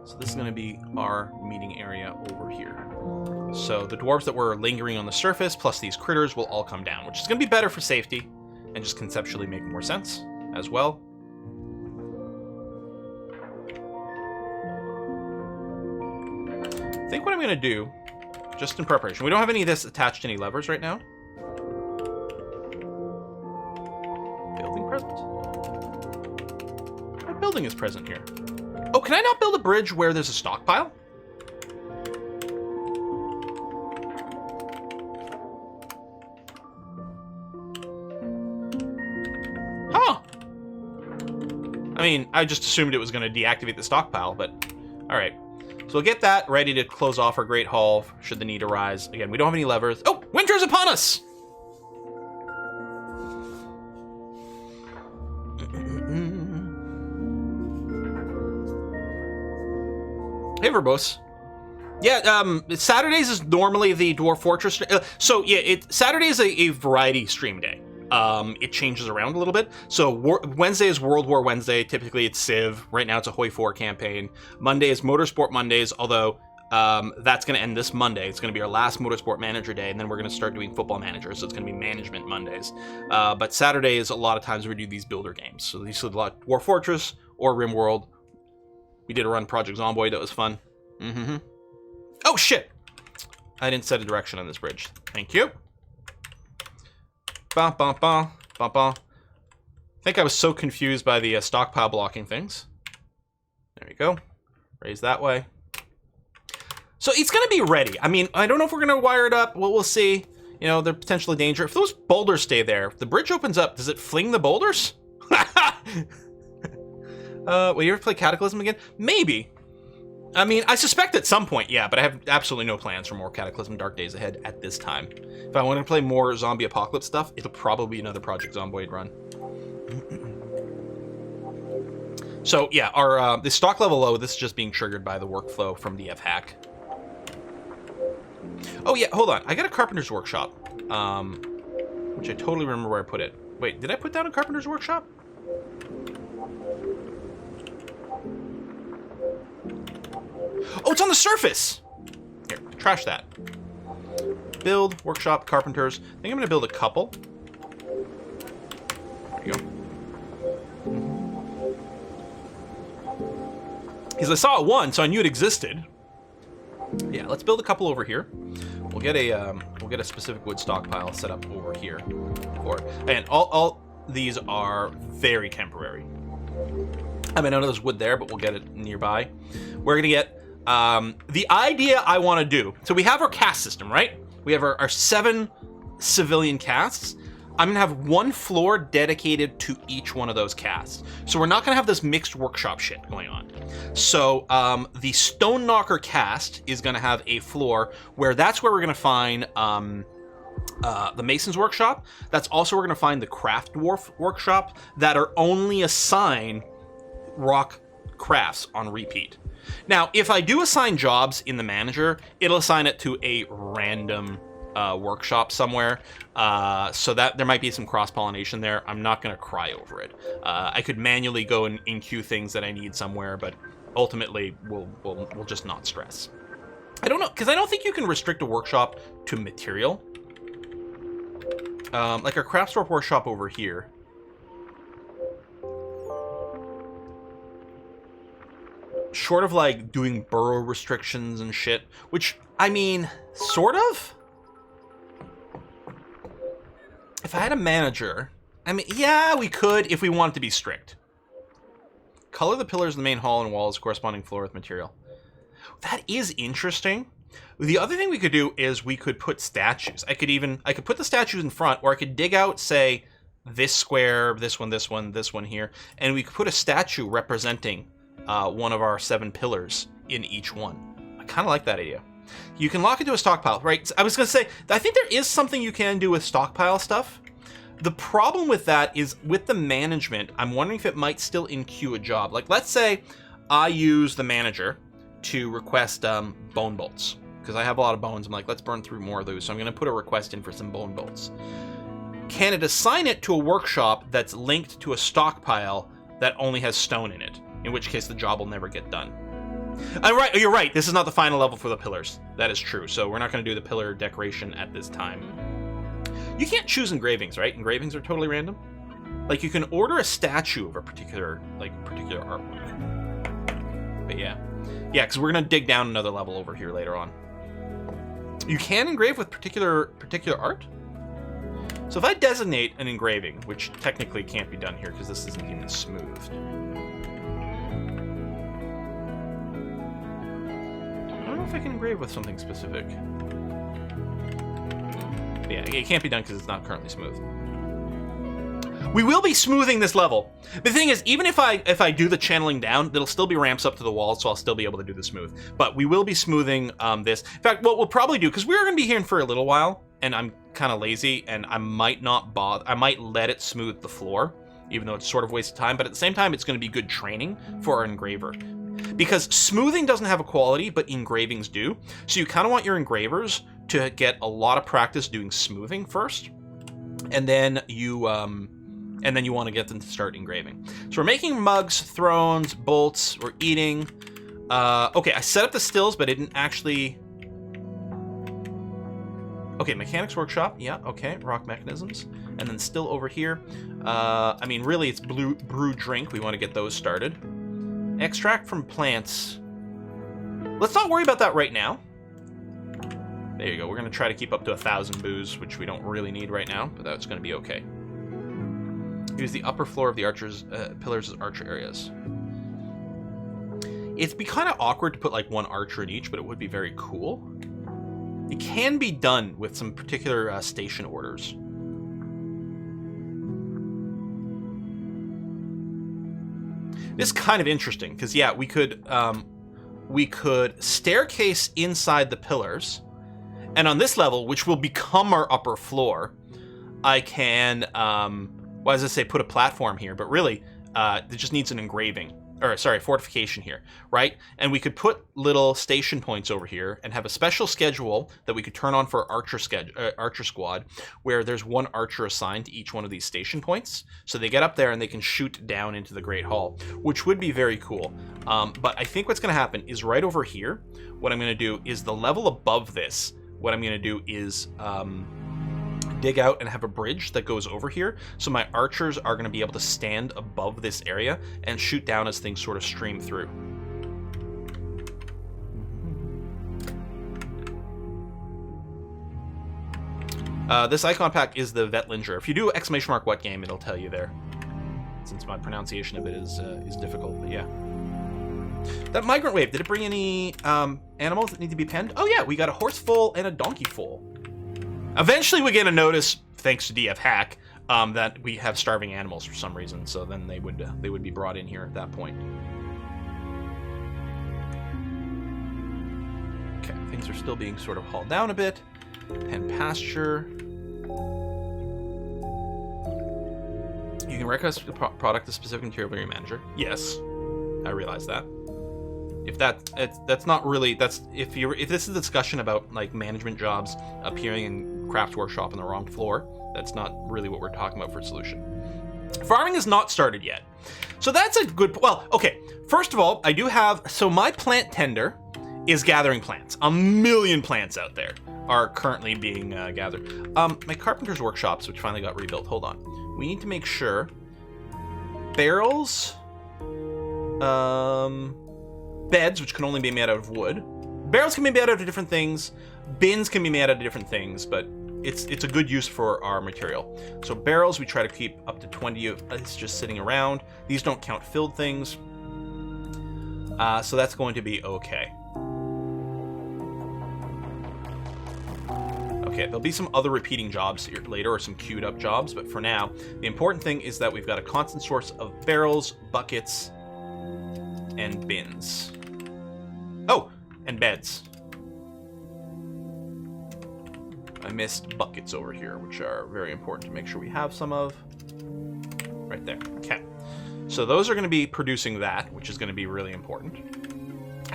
So this is going to be our meeting area over here. So the dwarves that were lingering on the surface, plus these critters, will all come down, which is going to be better for safety, and just conceptually make more sense as well. I think what I'm going to do, just in preparation, we don't have any of this attached to any levers right now. Building present? What building is present here? Oh, can I not build a bridge where there's a stockpile? I mean, I just assumed it was going to deactivate the stockpile, but all right. So we'll get that ready to close off our Great Hall should the need arise. Again, we don't have any levers. Oh, winter's upon us! Hey, verbose. Yeah, Saturdays is normally the Dwarf Fortress. So yeah, Saturday is a variety stream day. It changes around a little bit. So Wednesday is World War Wednesday. Typically it's Civ. Right now it's a Hoi 4 campaign. Monday is Motorsport Mondays, although that's going to end this Monday. It's going to be our last Motorsport Manager day, and then we're going to start doing Football Manager, so it's going to be Management Mondays. But Saturday is a lot of times we do these builder games. So these are a lot Dwarf Fortress or RimWorld. We did a run Project Zomboid that was fun. Mm-hmm. Oh, shit! I didn't set a direction on this bridge. Thank you. Ba ba ba ba ba. I think I was so confused by the stockpile blocking things. There we go. Raise that way. So it's going to be ready. I mean, I don't know if we're going to wire it up. Well, we'll see. You know, they're potentially dangerous. If those boulders stay there, if the bridge opens up, does it fling the boulders? Will you ever play Cataclysm again? Maybe. I mean, I suspect at some point, yeah, but I have absolutely no plans for more Cataclysm Dark Days Ahead at this time. If I want to play more zombie apocalypse stuff, it'll probably be another Project Zomboid run. So yeah, our the stock level low, this is just being triggered by the workflow from DF Hack. Oh yeah, hold on. I got a Carpenter's Workshop, which I totally remember where I put it. Wait, did I put down a Carpenter's Workshop? Oh, it's on the surface! Here, trash that. Build, workshop, carpenters. I think I'm going to build a couple. There you go. Because I saw it once, so I knew it existed. Yeah, let's build a couple over here. We'll get a specific wood stockpile set up over here. And all these are very temporary. I mean, I know there's wood there, but we'll get it nearby. We're going to get the idea I want to do. So we have our caste system, right? We have our 7 civilian castes. I'm going to have one floor dedicated to each one of those castes. So we're not going to have this mixed workshop shit going on. So the Stone Knocker caste is going to have a floor where that's where we're going to find the Mason's Workshop. That's also where we're going to find the Craft Dwarf Workshop that are only assigned rock crafts on repeat. Now, if I do assign jobs in the manager, it'll assign it to a random workshop somewhere, so that there might be some cross-pollination there. I'm not going to cry over it. I could manually go and in-queue things that I need somewhere, but ultimately we'll just not stress. I don't know, because I don't think you can restrict a workshop to material. Like our craft store workshop over here. Short of like doing burrow restrictions and shit, which, I mean, sort of. If I had a manager, I mean, yeah, we could if we wanted to be strict. Color the pillars in the main hall and walls corresponding floor with material. That is interesting. The other thing we could do is we could put statues. I could put the statues in front, or I could dig out, say, this square, this one here, and we could put a statue representing one of our 7 pillars in each one. I kind of like that idea. You can lock it to a stockpile, right? I was going to say, I think there is something you can do with stockpile stuff. The problem with that is with the management, I'm wondering if it might still in-queue a job. Like, let's say I use the manager to request bone bolts, because I have a lot of bones. I'm like, let's burn through more of those, so I'm going to put a request in for some bone bolts. Can it assign it to a workshop that's linked to a stockpile that only has stone in it? In which case the job will never get done. Right, you're right. This is not the final level for the pillars. That is true. So we're not going to do the pillar decoration at this time. You can't choose engravings, right? Engravings are totally random. Like, you can order a statue of a particular artwork. But yeah, because we're going to dig down another level over here later on. You can engrave with particular art. So if I designate an engraving, which technically can't be done here because this isn't even smoothed. I don't know if I can engrave with something specific. But yeah, it can't be done because it's not currently smooth. We will be smoothing this level. The thing is, even if I do the channeling down, it'll still be ramps up to the wall, so I'll still be able to do the smooth. But we will be smoothing this. In fact, what we'll probably do, because we're going to be here for a little while, and I'm kind of lazy, and I might not bother. I might let it smooth the floor, even though it's sort of a waste of time. But at the same time, it's going to be good training for our engraver. Because smoothing doesn't have a quality, but engravings do. So you kind of want your engravers to get a lot of practice doing smoothing first, and then you want to get them to start engraving. So we're making mugs, thrones, bolts. We're eating. Okay, I set up the stills, but I didn't actually. Okay, mechanics workshop. Yeah. Okay, rock mechanisms, and then still over here. I mean, really, it's brew drink. We want to get those started. Extract from plants. Let's not worry about that right now. There you go. We're going to try to keep up to 1,000 booze, which we don't really need right now, but that's going to be okay. Use the upper floor of the archers' pillars as archer areas. It'd be kind of awkward to put like one archer in each, but it would be very cool. It can be done with some particular station orders. This is kind of interesting because, yeah, we could staircase inside the pillars, and on this level, which will become our upper floor, I can, well, as I say, put a platform here, but really, it just needs an engraving, or sorry, fortification here, right? And we could put little station points over here and have a special schedule that we could turn on for archer squad, where there's one archer assigned to each one of these station points. So they get up there and they can shoot down into the Great Hall, which would be very cool. But I think what's going to happen is right over here, what I'm going to do is the level above this, what I'm going to do is dig out and have a bridge that goes over here, so my archers are going to be able to stand above this area and shoot down as things sort of stream through. This icon pack is the Vetlinger. If you do exclamation mark what game, it'll tell you there, since my pronunciation of it is difficult, but yeah. That migrant wave, did it bring any animals that need to be penned? Oh yeah, we got a horse foal and a donkey foal. Eventually we're going to notice, thanks to DF Hack, that we have starving animals for some reason, so then they would be brought in here at that point. Okay, things are still being sort of hauled down a bit. Pen Pasture. You can request a product to specific interior manager. Yes. I realize that. If that's not really, if this is a discussion about like management jobs appearing in Craft Workshop on the wrong floor, that's not really what we're talking about for a solution. Farming is not started yet. So that's a good, well, okay. First of all, I do have, so my plant tender is gathering plants. 1 million plants out there are currently being gathered. My Carpenter's workshops, which finally got rebuilt, hold on. We need to make sure barrels, beds, which can only be made out of wood. Barrels can be made out of different things. Bins can be made out of different things, but it's a good use for our material. So barrels, we try to keep up to 20 of it's just sitting around. These don't count filled things. So that's going to be okay. Okay, there'll be some other repeating jobs here later, or some queued up jobs, but for now, the important thing is that we've got a constant source of barrels, buckets, and bins. Oh, and beds. I missed buckets over here, which are very important to make sure we have some of. Right there. Okay. So those are going to be producing that, which is going to be really important.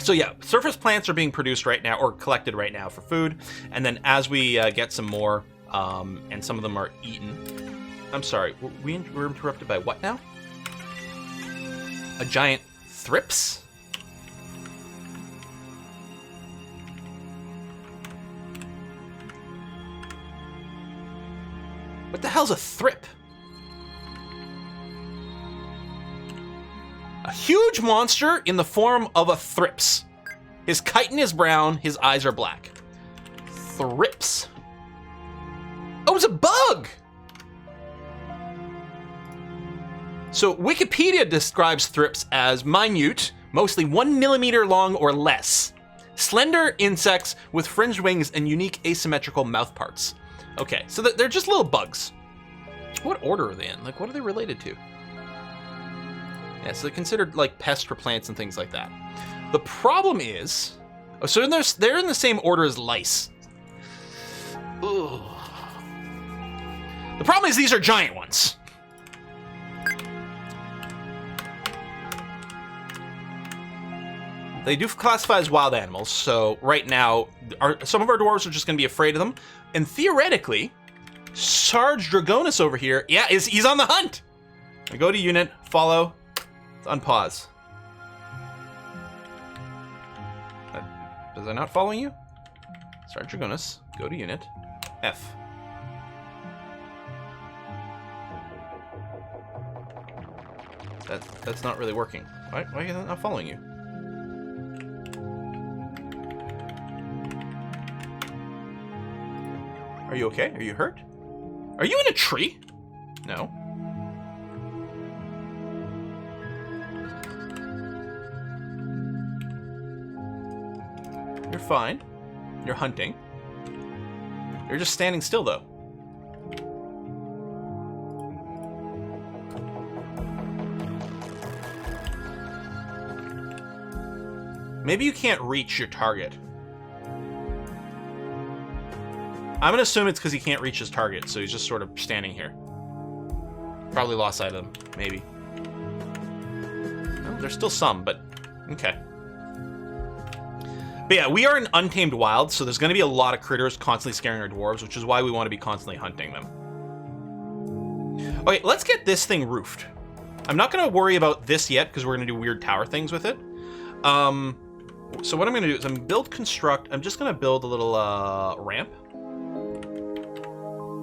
So yeah, surface plants are being produced right now, or collected right now for food. And then as we get some more, and some of them are eaten. I'm sorry, we're interrupted by what now? A giant thrips? What the hell's a thrip? A huge monster in the form of a thrips. His chitin is brown, his eyes are black. Thrips. Oh, it's a bug! So Wikipedia describes thrips as minute, mostly 1 millimeter long or less. Slender insects with fringed wings and unique asymmetrical mouth parts. Okay, so they're just little bugs. What order are they in? Like, what are they related to? Yeah, so they're considered like pests for plants and things like that. The problem is, oh, so they're in the same order as lice. Ugh. The problem is these are giant ones. They do classify as wild animals, so right now, some of our dwarves are just going to be afraid of them. And theoretically, Sarge Dragonus over here, yeah, he's on the hunt. I go to unit, follow, unpause. Was I not following you? Sarge Dragonus, go to unit, F. That's not really working. Why are you not following you? Are you okay? Are you hurt? Are you in a tree? No. You're fine. You're hunting. You're just standing still, though. Maybe you can't reach your target. I'm gonna assume it's because he can't reach his target, so he's just sort of standing here. Probably lost sight of him, maybe. No, there's still some, but okay. But yeah, we are in Untamed Wild, so there's gonna be a lot of critters constantly scaring our dwarves, which is why we want to be constantly hunting them. Okay, let's get this thing roofed. I'm not gonna worry about this yet, because we're gonna do weird tower things with it. So what I'm gonna do is I'm just gonna build a little ramp.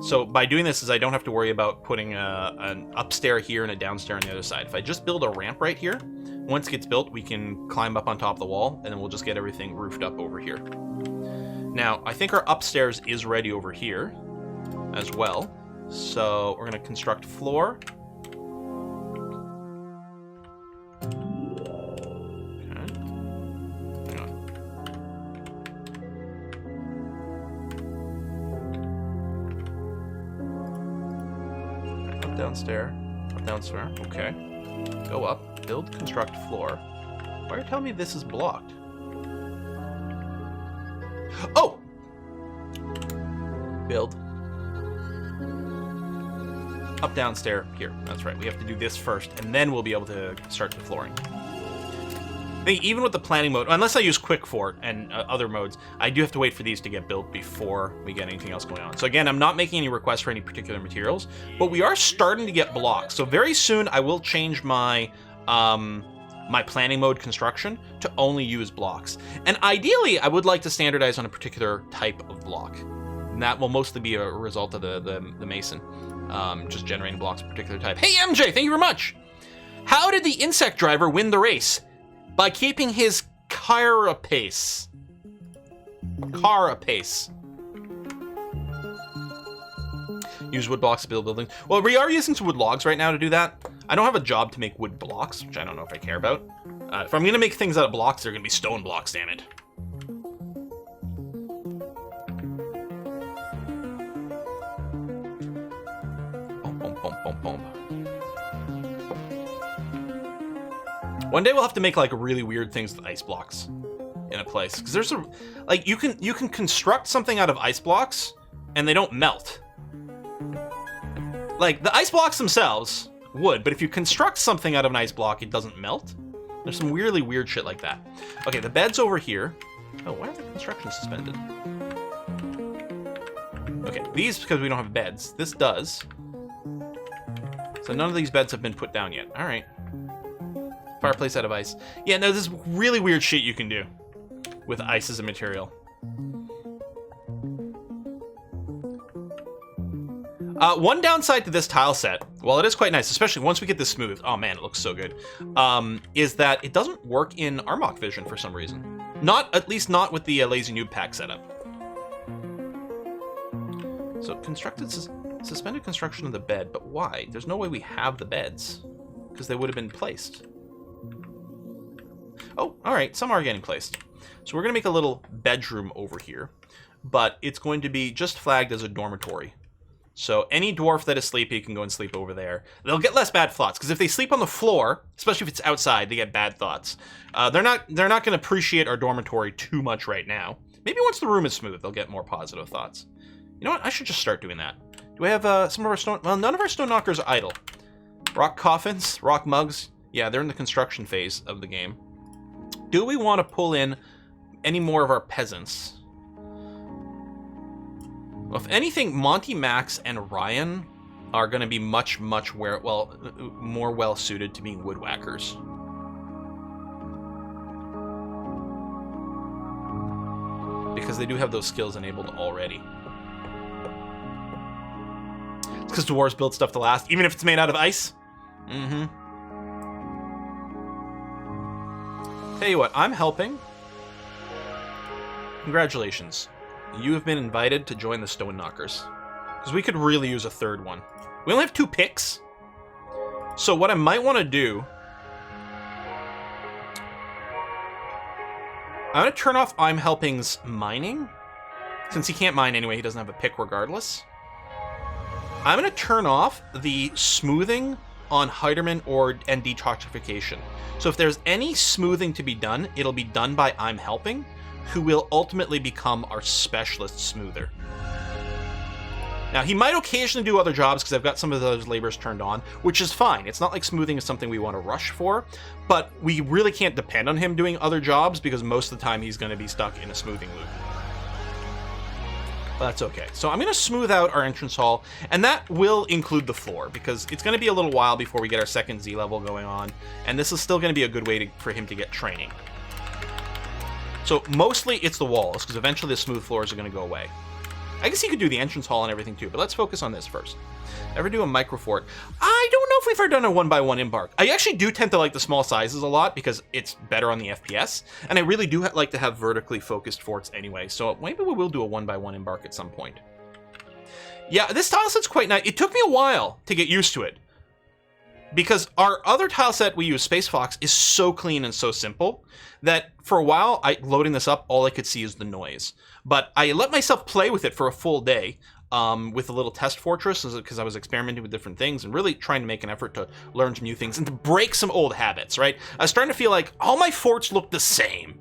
So by doing this is I don't have to worry about putting an upstairs here and a downstairs on the other side. If I just build a ramp right here, once it gets built, we can climb up on top of the wall, and then we'll just get everything roofed up over here. Now, I think our upstairs is ready over here as well. So we're gonna construct floor. Downstairs, okay. Go up, build, construct floor. Why are you telling me this is blocked? Oh! Build. Up, downstairs, here. That's right, we have to do this first, and then we'll be able to start the flooring. I think even with the planning mode, unless I use Quick Fort and other modes, I do have to wait for these to get built before we get anything else going on. So again, I'm not making any requests for any particular materials, but we are starting to get blocks. So very soon I will change my my planning mode construction to only use blocks. And ideally, I would like to standardize on a particular type of block. And that will mostly be a result of the mason, just generating blocks of a particular type. Hey MJ, thank you very much. How did the insect driver win the race? By keeping his carapace. Carapace. Use wood blocks to build buildings. Well, we are using some wood logs right now to do that. I don't have a job to make wood blocks, which I don't know if I care about. If I'm going to make things out of blocks, they're going to be stone blocks, damn it. Boom, boom, boom, boom, boom. One day we'll have to make like really weird things with ice blocks in a place, because there's a like you can construct something out of ice blocks and they don't melt. Like the ice blocks themselves would, but if you construct something out of an ice block, it doesn't melt. There's some really weird shit like that. Okay, the bed's over here. Oh, why are the construction suspended? Okay, these because we don't have beds. This does. So none of these beds have been put down yet. All right. Fireplace out of ice. Yeah, no, this is really weird shit you can do with ice as a material. One downside to this tile set, while it is quite nice, especially once we get this smooth, oh man, it looks so good, is that it doesn't work in Armok Vision for some reason. At least not with the Lazy Noob Pack setup. So suspended construction of the bed, but why? There's no way we have the beds, because they would have been placed. Oh, all right, some are getting placed. So we're going to make a little bedroom over here, but it's going to be just flagged as a dormitory. So any dwarf that is sleepy can go and sleep over there. They'll get less bad thoughts, because if they sleep on the floor, especially if it's outside, they get bad thoughts. They're not going to appreciate our dormitory too much right now. Maybe once the room is smooth, they'll get more positive thoughts. You know what? I should just start doing that. Do we have some of our stone... Well, none of our stone knockers are idle. Rock coffins, rock mugs. Yeah, they're in the construction phase of the game. Do we want to pull in any more of our peasants? Well, if anything, Monty, Max, and Ryan are going to be much more well-suited to being woodwhackers. Because they do have those skills enabled already. It's because dwarves build stuff to last, even if it's made out of ice. Mm-hmm. Tell you what, I'm helping. Congratulations. You have been invited to join the Stone Knockers. Because we could really use a third one. We only have 2 picks. So what I might want to do... I'm going to turn off I'm Helping's mining. Since he can't mine anyway, he doesn't have a pick regardless. I'm going to turn off the smoothing on Heiderman and detoxification. So if there's any smoothing to be done, it'll be done by I'm Helping, who will ultimately become our specialist smoother. Now, he might occasionally do other jobs because I've got some of those labors turned on, which is fine. It's not like smoothing is something we want to rush for, but we really can't depend on him doing other jobs because most of the time he's going to be stuck in a smoothing loop. But that's okay. So I'm going to smooth out our entrance hall, and that will include the floor because it's going to be a little while before we get our second Z level going on, and this is still going to be a good way for him to get training. So mostly it's the walls, because eventually the smooth floors are going to go away. I guess you could do the entrance hall and everything too, but let's focus on this first. Ever do a microfort? I don't know if we've ever done a 1x1 embark. I actually do tend to like the small sizes a lot because it's better on the FPS, and I really do like to have vertically focused forts anyway, so maybe we will do a 1x1 embark at some point. Yeah, this tile set's quite nice. It took me a while to get used to it, because our other tile set we use, Space Fox, is so clean and so simple that for a while, loading this up, all I could see is the noise. But I let myself play with it for a full day with a little test fortress because I was experimenting with different things and really trying to make an effort to learn some new things and to break some old habits, right? I was starting to feel like all my forts look the same.